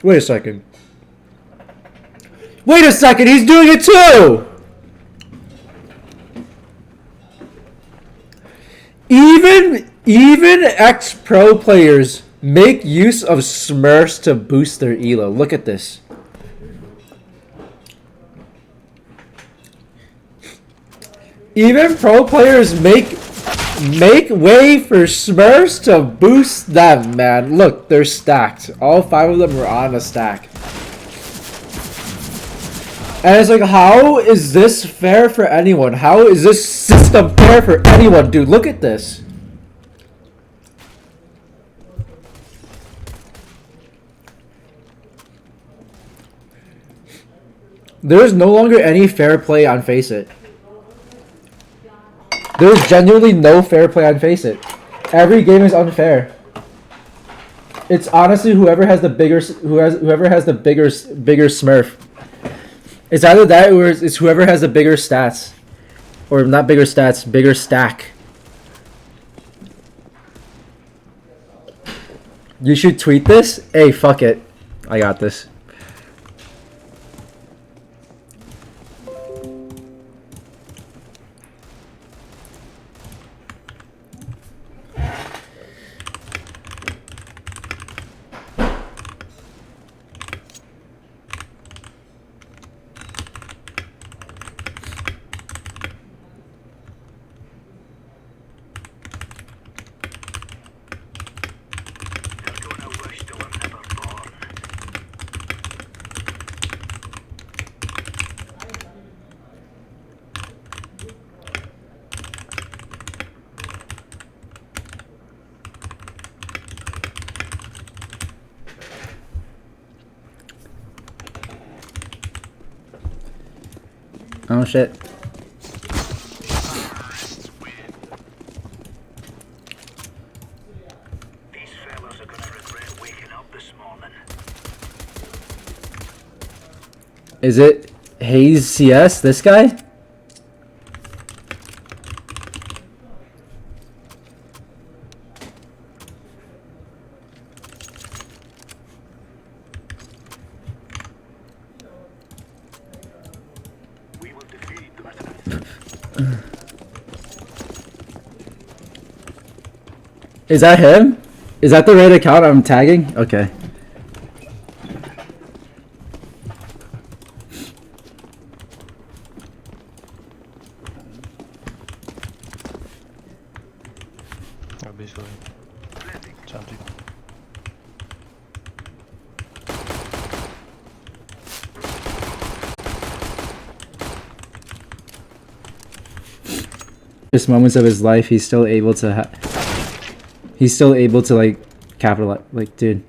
Wait a second. Wait a second, he's doing it too! Even ex-pro players make use of smurfs to boost their elo. Look at this. Even pro players make way for smurfs to boost them, man. Look, they're stacked. All 5 of them are on a stack. And it's like, how is this fair for anyone? How is this system fair for anyone? Dude, look at this. There is no longer any fair play on Faceit. There's genuinely no fair play on Faceit. Every game is unfair. It's honestly whoever has the bigger smurf. It's either that or it's whoever has the bigger stats. Or not bigger stats, bigger stack. You should tweet this? Hey, fuck it. I got this. Oh shit. These fellas are gonna regret waking up this morning. Is it Hayes CS, this guy? Is that him? Is that the right account I'm tagging? Okay. Obviously. Something. Just moments of his life, he's still able to like capitalize, like, dude.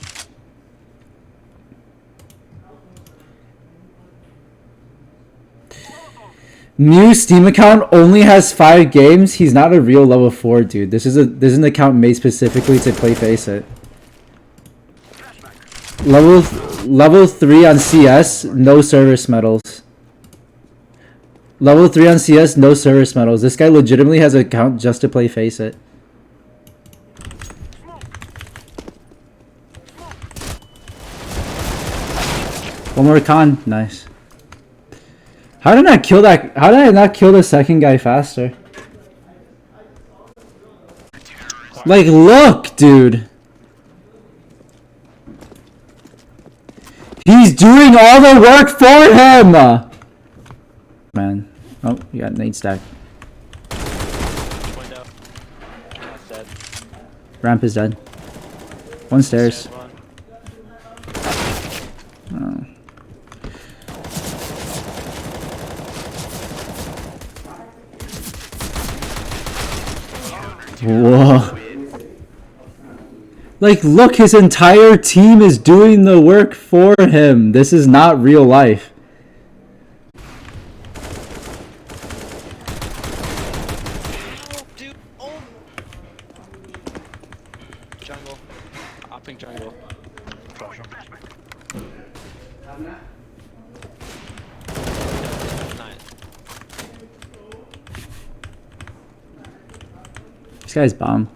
New Steam account only has 5 games. He's not a real level 4 dude. This is an account made specifically to play Faceit. Level 3 on CS, no service medals. Level 3 on CS, no service medals. This guy legitimately has an account just to play Faceit. One more con, nice. How did I not kill that? How did I not kill the second guy faster? Like, look, dude. He's doing all the work for him. Man, oh, you got nade stack. Ramp is dead. One stairs. Oh. Whoa. Like, look, his entire team is doing the work for him. This is not real life. Dude, oh. Jungle. Hopping jungle. This guy's bomb.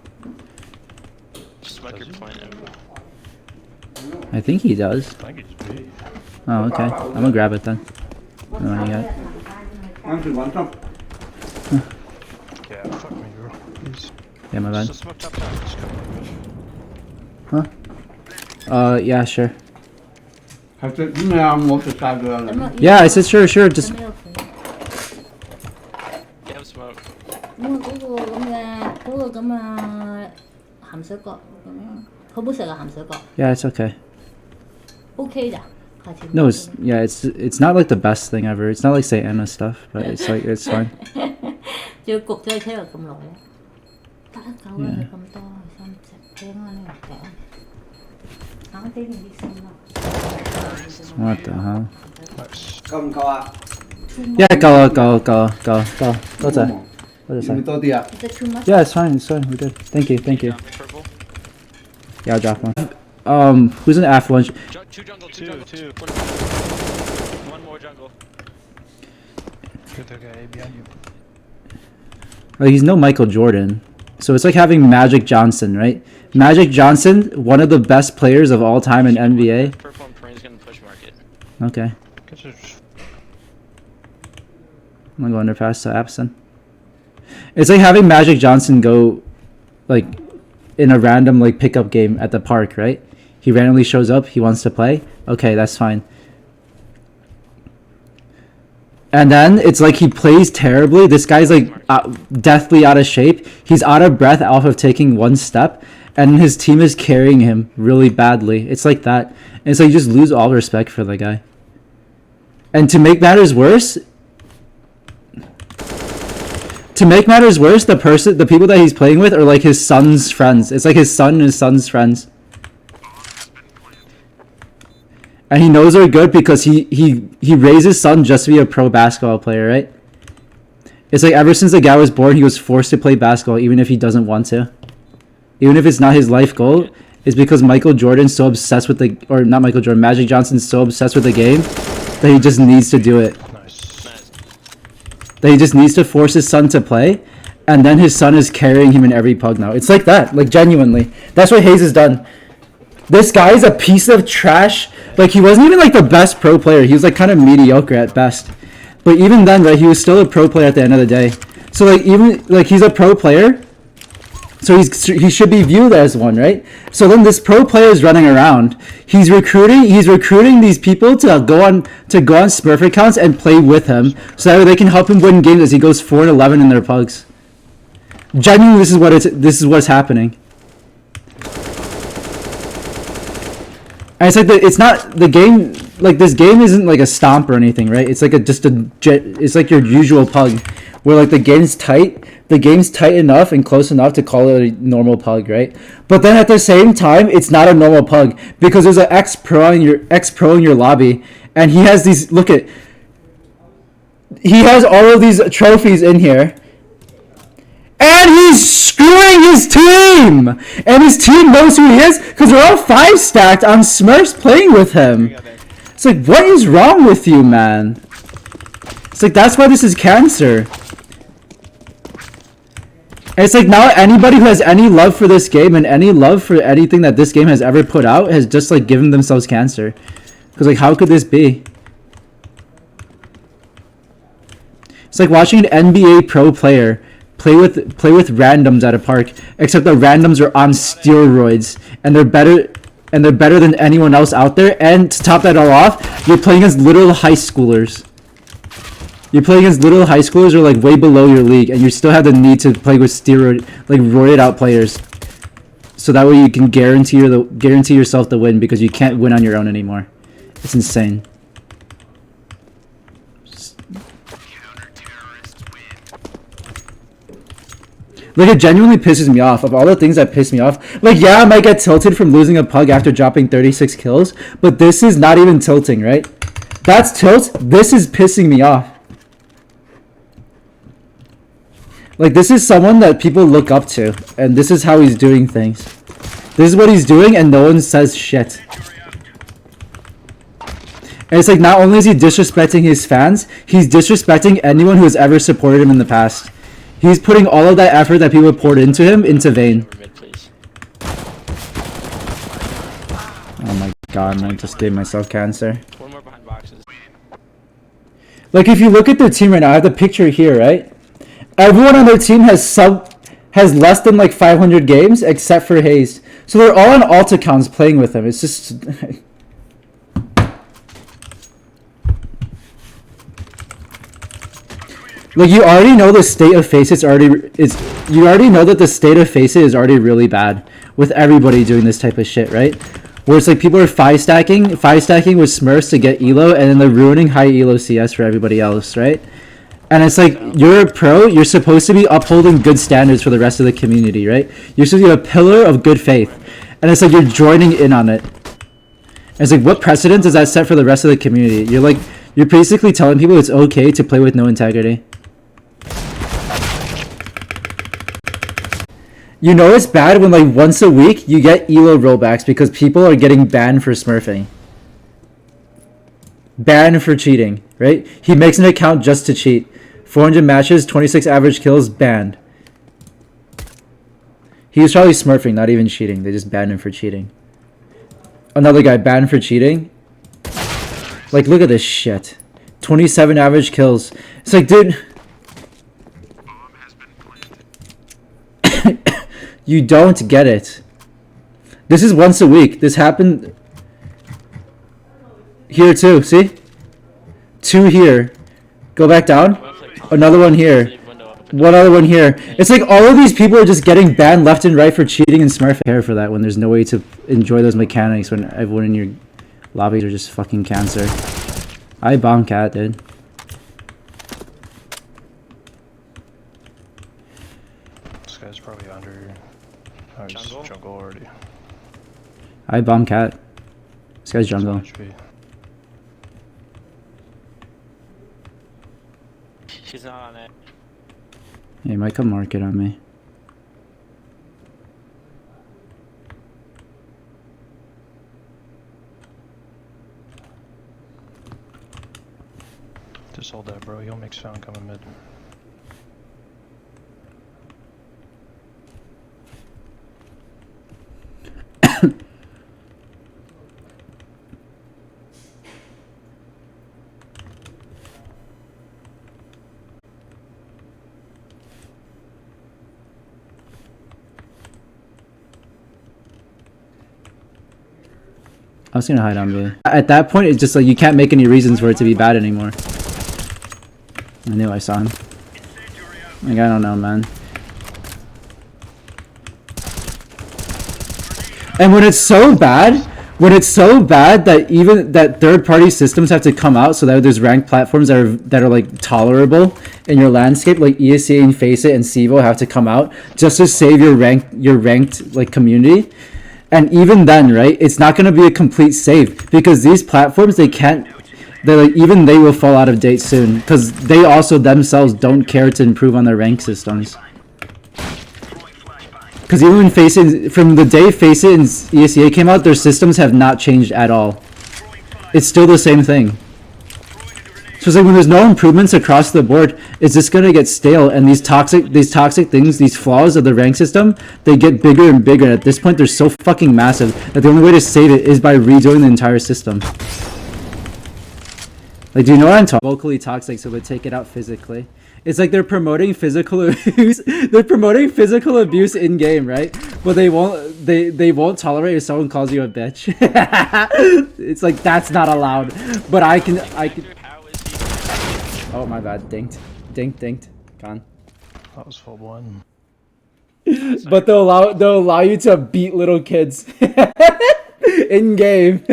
Smoke your point. think he does. I think it's B. Oh, okay. I'm gonna grab it then. Oh, you got it. Yeah, fuck me, bro. Please. Yeah, my bad. Just smoke top. Just come. Yeah, sure. Yeah, Yeah, I said sure, just... You have smoke. nhưng mà嗰個咁啊鹹水角咁樣，好唔好食啊鹹水角 Yeah, it's okay. ？OK 咋？下次 No, it's not like the best thing ever. It's not like St. Anna stuff, but it's like, it's fine. 仲要焗咗喺車度咁耐咧，得一嚿啦，你咁多三隻，驚啊呢個頂，硬啲定啲先咯。What the hell? Nice. 夠唔夠啊？ Yeah, go. 多謝。多謝晒。要唔要多啲啊？ Is it too much? Yeah, it's fine, we're good. Thank you. Drop me purple. Yeah, I'll drop one. Who's in F1? Two jungle, two Two, jungle. two. One more jungle. Good, okay, behind you. Like, he's no Michael Jordan. So it's like having Magic Johnson, right? Magic Johnson, one of the best players of all time in NBA. Purple and Prain's gonna push market. Okay. Guess it's I'm gonna go underpass to Abson. It's like having Magic Johnson go, like, in a random, like, pickup game at the park, right? He randomly shows up, he wants to play. Okay, that's fine. And then it's like he plays terribly. This guy's like deathly out of shape. He's out of breath off of taking one step, and his team is carrying him really badly. It's like that. And it's like you just lose all respect for the guy. And to make matters worse, the people that he's playing with are like his son's friends. It's like his son and his son's friends. And he knows they're good because he raised his son just to be a pro basketball player, right? It's like ever since the guy was born, he was forced to play basketball even if he doesn't want to. Even if it's not his life goal, it's because Michael Jordan's so obsessed with the... Or not Michael Jordan, Magic Johnson's so obsessed with the game that he just needs to do it. nice. That he just needs to force his son to play, and then his son is carrying him in every pug now. It's like that, like genuinely. That's what Hayes has done. This guy is a piece of trash. Like, he wasn't even like the best pro player. He was like kind of mediocre at best. But even then, right, he was still a pro player at the end of the day. So like even like he's a pro player, so he should be viewed as one, right? So then this pro player is running around. He's recruiting these people to go on Smurf accounts and play with him, so that they can help him win games as he goes 4-11 in their pugs. Genuinely, this is what's happening. And it's like it's not the game. Like, this game isn't like a stomp or anything, right? It's like it's like your usual pug, where like the game's tight enough and close enough to call it a normal pug, right? But then at the same time, it's not a normal pug because there's an ex-pro in your lobby, and he has these. He has all of these trophies in here. And he's screwing his team! And his team knows who he is because they're all 5-stacked on Smurfs playing with him. It's like, what is wrong with you, man? It's like, that's why this is cancer. And it's like, now anybody who has any love for this game and any love for anything that this game has ever put out has just like given themselves cancer. Because like, how could this be? It's like watching an NBA pro player play with randoms at a park, except the randoms are on steroids and they're better than anyone else out there. And to top that all off, you're playing against little high schoolers. You're playing against little high schoolers who are like way below your league, and you still have the need to play with roided out players. So that way you can guarantee yourself the win, because you can't win on your own anymore. It's insane. Like, it genuinely pisses me off. Of all the things that piss me off, like, yeah, I might get tilted from losing a pug after dropping 36 kills, but this is not even tilting, right? That's tilt. This is pissing me off. Like, this is someone that people look up to, and this is how he's doing things. This is what he's doing, and no one says shit. And it's like, not only is he disrespecting his fans, he's disrespecting anyone who has ever supported him in the past. He's putting all of that effort that people poured into him into vain. Mid, please. Oh my God, I just gave myself cancer. One more behind boxes. Like if you look at their team right now, I have the picture here, right? Everyone on their team has less than like 500 games except for Hayes. So they're all on alt accounts playing with him. It's just like you already know the state of Faceit you already know that the state of Faceit is already really bad with everybody doing this type of shit, right? Where it's like people are five stacking with Smurfs to get elo, and then they're ruining high elo CS for everybody else, right? And it's like, you're a pro, you're supposed to be upholding good standards for the rest of the community, right? You're supposed to be a pillar of good faith. And it's like you're joining in on it. And it's like, what precedent does that set for the rest of the community? You're basically telling people it's okay to play with no integrity. You know it's bad when like once a week you get elo rollbacks because people are getting banned for smurfing. Banned for cheating, right? He makes an account just to cheat. 400 matches, 26 average kills, banned. He was probably smurfing, not even cheating. They just banned him for cheating. Another guy banned for cheating. Like, look at this shit. 27 average kills. It's like, dude... You don't get it. This is once a week. This happened... Here too, see? 2 here. Go back down. Another one here. One other one here. It's like all of these people are just getting banned left and right for cheating and smurfing. Care for that when there's no way to enjoy those mechanics when everyone in your lobbies are just fucking cancer. I bomb cat, dude. This guy's probably under. Oh, he's jungle already. I bomb cat. This guy's jungle. She's not on it. Yeah, he might come market on me. Just hold that, bro. He'll make sound coming mid. I was gonna hide on B. At that point, it's just like you can't make any reasons for it to be bad anymore. I knew I saw him. Like, I don't know, man. And when it's so bad that even that third-party systems have to come out so that there's ranked platforms that are like tolerable in your landscape, like ESC and Faceit and CSGO have to come out just to save your ranked like community. And even then, right, it's not going to be a complete save because these platforms, they will fall out of date soon because they also themselves don't care to improve on their rank systems. Because even when Faceit, from the day Faceit and ESEA came out, their systems have not changed at all. It's still the same thing. So it's like when there's no improvements across the board, it's just gonna get stale, and these toxic things, these flaws of the rank system, they get bigger and bigger. At this point, they're so fucking massive that the only way to save it is by redoing the entire system. Like, do you know what I'm talking? Vocally toxic, so they take it out physically. It's like they're promoting physical abuse. They're promoting physical abuse in game, right? But they won't tolerate if someone calls you a bitch. It's like that's not allowed. But I can. Oh my bad, dinked, gone. That was full one. But they'll allow you to beat little kids in game.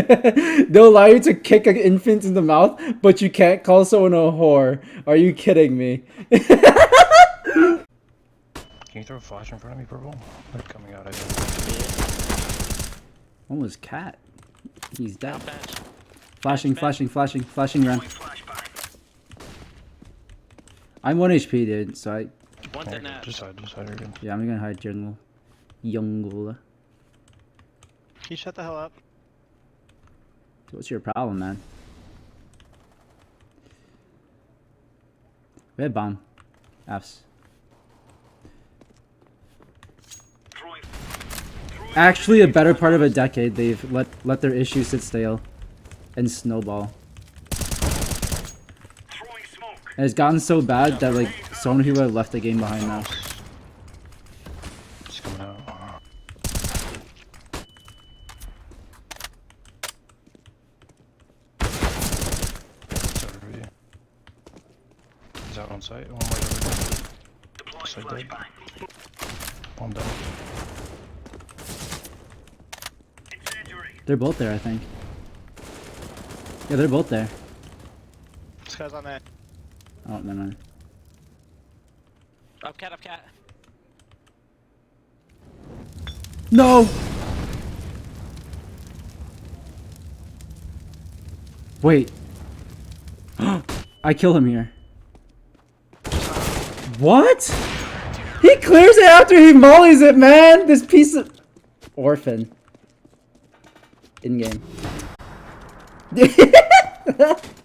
They'll allow you to kick an infant in the mouth, but you can't call someone a whore. Are you kidding me? Can you throw a flash in front of me, purple? They're coming out. I think. One was cat. He's dead. Flashing, run. I'm 1 HP, dude, so I... Just hide again. Yeah, I'm gonna hide General Youngula. You shut the hell up. What's your problem, man? We have bomb. Fs. actually a better part of a decade, they've let their issues sit stale and snowball. Throwing smoke. And it's gotten so bad that like so many people have left the game behind now. It's coming out. It's over here. He's out on site. One more over Deploying Side dead. flashbang. One down. Incendiary. They're both there, I think. Yeah, they're both there. This guy's on that. Oh, never mind. Up cat, up cat. No! Wait. I kill him here. What? He clears it after he mollies it, man! This piece of... Orphan. In-game.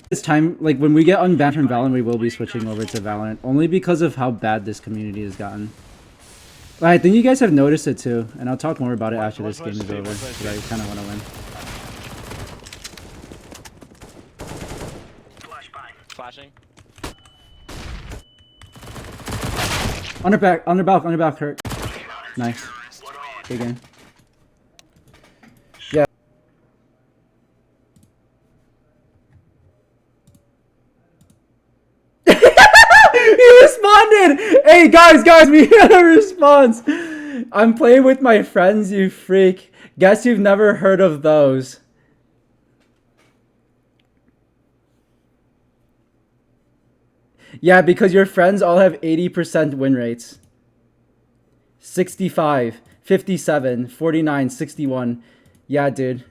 This time, like, when we get unbanned from Valorant, we will be switching over to Valorant. Only because of how bad this community has gotten. But I think you guys have noticed it too, and I'll talk more about it after this game is over, because I kind of want to win. Flashbang. Flashing. On her back, hurt. Nice. Good game. Yeah. He responded! Hey, guys, we had a response! I'm playing with my friends, you freak. Guess you've never heard of those. Yeah, because your friends all have 80% win rates. 65, 57, 49, 61. Yeah, dude.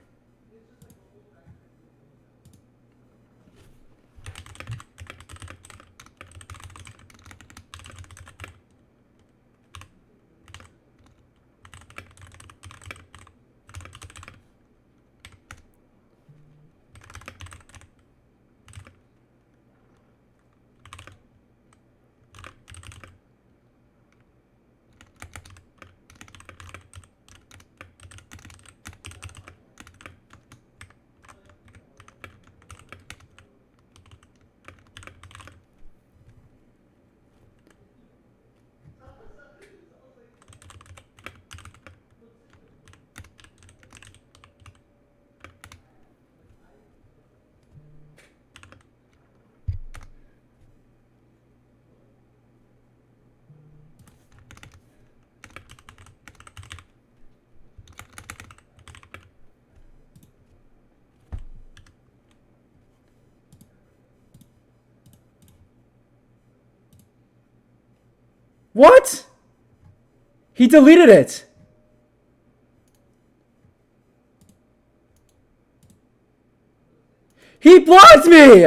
What? He deleted it. He blocked me.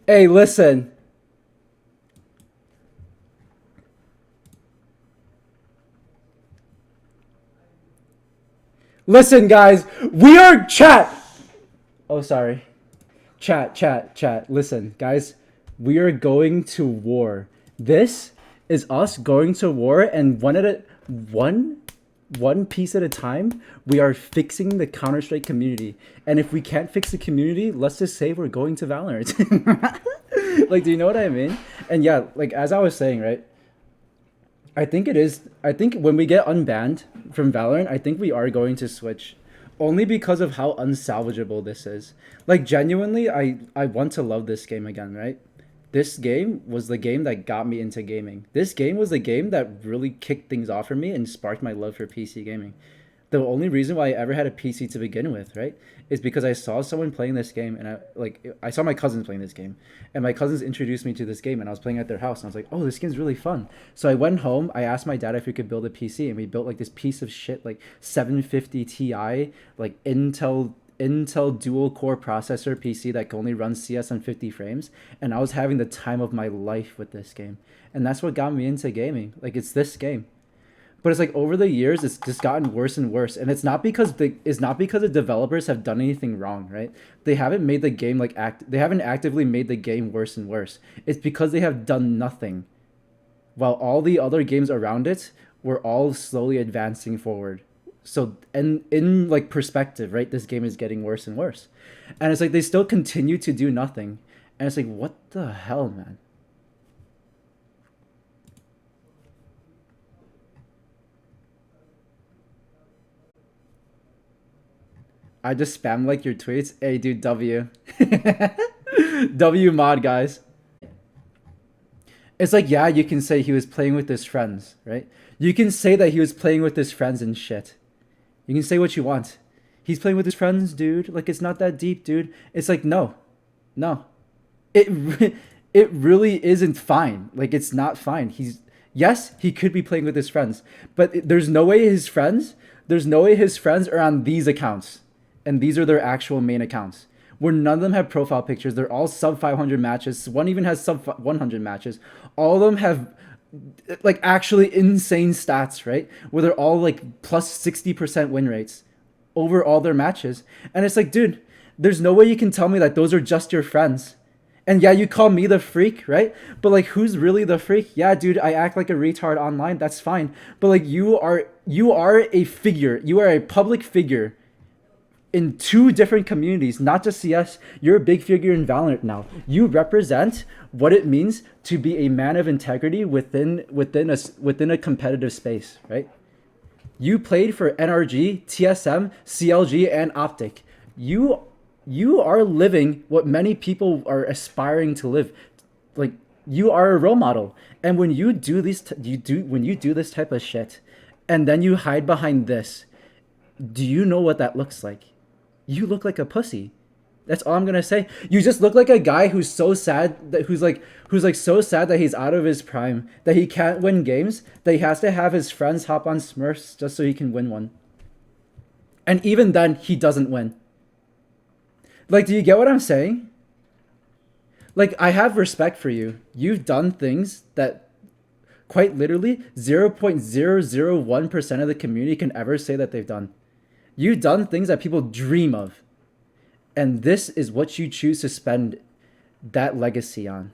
Hey, listen. Listen, guys. We are chat. Oh, sorry. Chat. Listen, guys. We are going to war. This is us going to war, and one one piece at a time, we are fixing the Counter-Strike community. And if we can't fix the community, let's just say we're going to Valorant. Like, do you know what I mean? And yeah, like as I was saying, right? I think when we get unbanned from Valorant, I think we are going to switch. Only because of how unsalvageable this is. Like, genuinely, I want to love this game again, right? This game was the game that got me into gaming. This game was the game that really kicked things off for me and sparked my love for PC gaming. The only reason why I ever had a PC to begin with, right, is because I saw someone playing this game, and I saw my cousins playing this game, and my cousins introduced me to this game, and I was playing at their house, and I was like, oh, this game's really fun. So I went home, I asked my dad if we could build a PC, and we built like this piece of shit, like 750 Ti, like Intel dual core processor PC that can only run CS on 50 frames, and I was having the time of my life with this game, and that's what got me into gaming. Like, it's this game. But it's like over the years, it's just gotten worse and worse, and it's not because the developers have done anything wrong, right? They haven't made the game they haven't actively made the game worse and worse. It's because they have done nothing, while all the other games around it were all slowly advancing forward. So, and in like perspective, right, this game is getting worse and worse, and it's like they still continue to do nothing, and it's like, what the hell, man? I just spam like your tweets. Hey, dude, W. W mod, guys. It's like, yeah, you can say he was playing with his friends, right? You can say that he was playing with his friends and shit. You can say what you want. He's playing with his friends, dude. Like, it's not that deep, dude. It's like, no. It really isn't fine. Like, it's not fine. Yes, he could be playing with his friends, but there's no way his friends are on these accounts. And these are their actual main accounts, where none of them have profile pictures. They're all sub 500 matches. One even has sub 100 matches. All of them have like actually insane stats, right? Where they're all like plus 60% win rates over all their matches. And it's like, dude, there's no way you can tell me that those are just your friends. And yeah, you call me the freak, right? But like, who's really the freak? Yeah, dude, I act like a retard online. That's fine. But like, you are a figure. You are a public figure in two different communities, not just CS. You're a big figure in Valorant now. You represent what it means to be a man of integrity within a competitive space, right? You played for NRG, TSM, CLG, and Optic. You are living what many people are aspiring to live. Like, you are a role model. And when you do this type of shit, and then you hide behind this, do you know what that looks like? You look like a pussy. That's all I'm gonna say. You just look like a guy who's so sad who's so sad that he's out of his prime, that he can't win games, that he has to have his friends hop on Smurfs just so he can win one. And even then, he doesn't win. Like, do you get what I'm saying? Like, I have respect for you. You've done things that quite literally 0.001% of the community can ever say that they've done. You've done things that people dream of. And this is what you choose to spend that legacy on.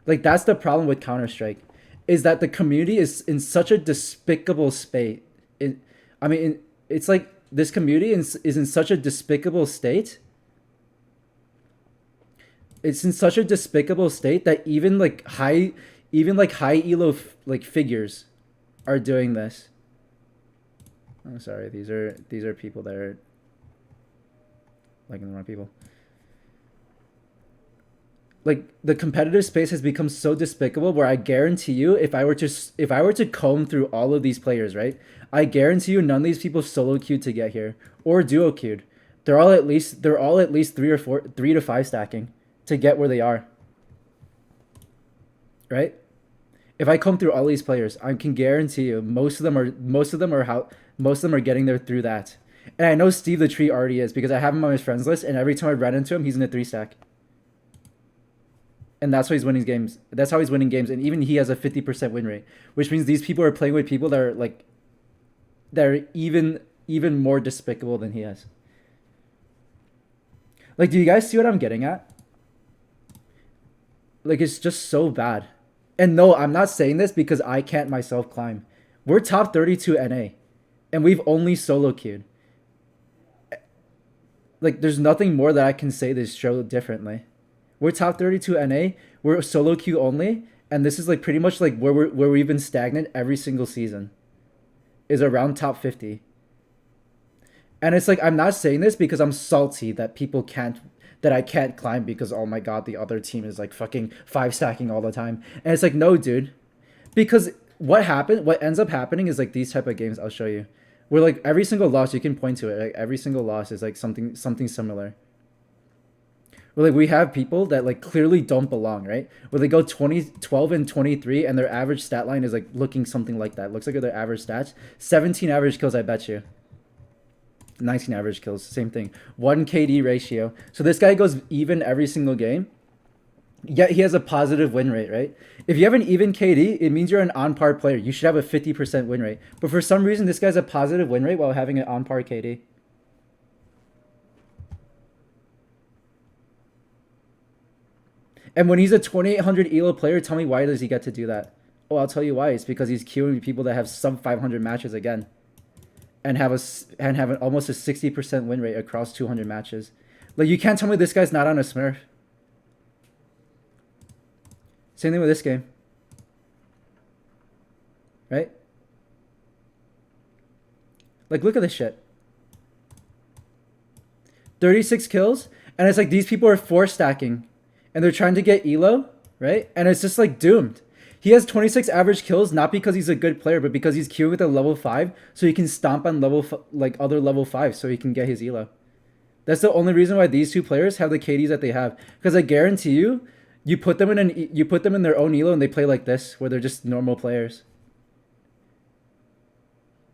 Like, that's the problem with Counter-Strike, is that the community is in such a despicable state. It's like this community is in such a despicable state. It's in such a despicable state that even high elo figures are doing this. I'm sorry, these are people that are liking the wrong people. Like, the competitive space has become so despicable where I guarantee you, if I were to comb through all of these players, right? I guarantee you none of these people solo queued to get here or duo queued. They're all at least 3 to 5 stacking to get where they are. Right? If I comb through all these players, I can guarantee you most of them are getting there through that. And I know Steve the Tree already is, because I have him on his friends list, and every time I run into him, he's in a 3 stack. And that's how he's winning games. That's how he's winning games. And even he has a 50% win rate, which means these people are playing with people that are even more despicable than he is. Like, do you guys see what I'm getting at? Like, it's just so bad. And no, I'm not saying this because I can't myself climb. We're top 32 NA, and we've only solo queued. Like, there's nothing more that I can say to show differently. We're top 32 NA. We're solo queue only, and this is like pretty much like where we've been stagnant every single season. Is around top 50. And it's like, I'm not saying this because I'm salty that I can't climb because, oh my god, the other team is like fucking 5-stacking all the time. And it's like, no, dude. Because what ends up happening is like these type of games I'll show you. Where like every single loss, you can point to it, like every single loss is like something similar. Where like we have people that like clearly don't belong, right? Where they go 12 and 23 and their average stat line is like looking something like that. Looks like their average stats. 17 average kills, I bet you. 19 average kills, same thing. 1 KD ratio. So this guy goes even every single game. Yet he has a positive win rate, right? If you have an even KD, it means you're an on-par player. You should have a 50% win rate. But for some reason, this guy's a positive win rate while having an on-par KD. And when he's a 2800 ELO player, tell me why does he get to do that? Oh, I'll tell you why. It's because he's queuing people that have sub 500 matches again. And have almost a 60% win rate across 200 matches. Like, you can't tell me this guy's not on a smurf. Same thing with this game. Right? Like, look at this shit. 36 kills, and it's like these people are 4-stacking, and they're trying to get elo, right? And it's just like doomed. He has 26 average kills, not because he's a good player, but because he's queuing with a level 5, so he can stomp on other level 5, so he can get his elo. That's the only reason why these two players have the KDs that they have. Because I guarantee you, you put them in their own elo and they play like this, where they're just normal players.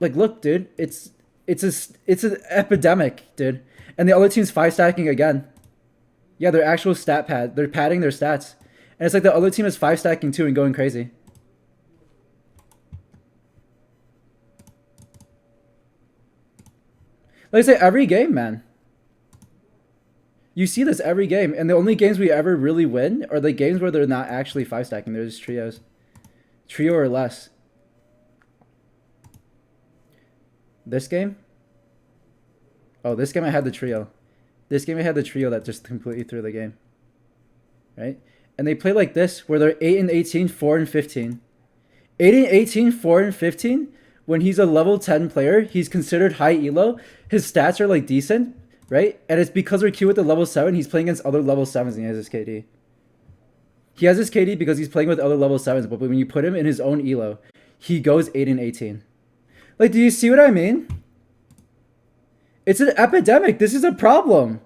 Like, look, dude, it's an epidemic, dude. And the other team's 5-stacking again. Yeah, their actual stat pad, they're padding their stats. And it's like the other team is 5-stacking too and going crazy. Like I say, every game, man. You see this every game. And the only games we ever really win are the games where they're not actually 5-stacking. They're just trios. Trio or less. This game? Oh, this game I had the trio. This game I had the trio that just completely threw the game. Right? And they play like this, where they're 8 and 18, 4 and 15. 8 and 18, 4 and 15. When he's a level 10 player, he's considered high elo. His stats are like decent, right? And it's because we're queued with the level 7, he's playing against other level 7s and he has his KD. He has his KD because he's playing with other level 7s, but when you put him in his own elo, he goes 8 and 18. Like, do you see what I mean? It's an epidemic. This is a problem.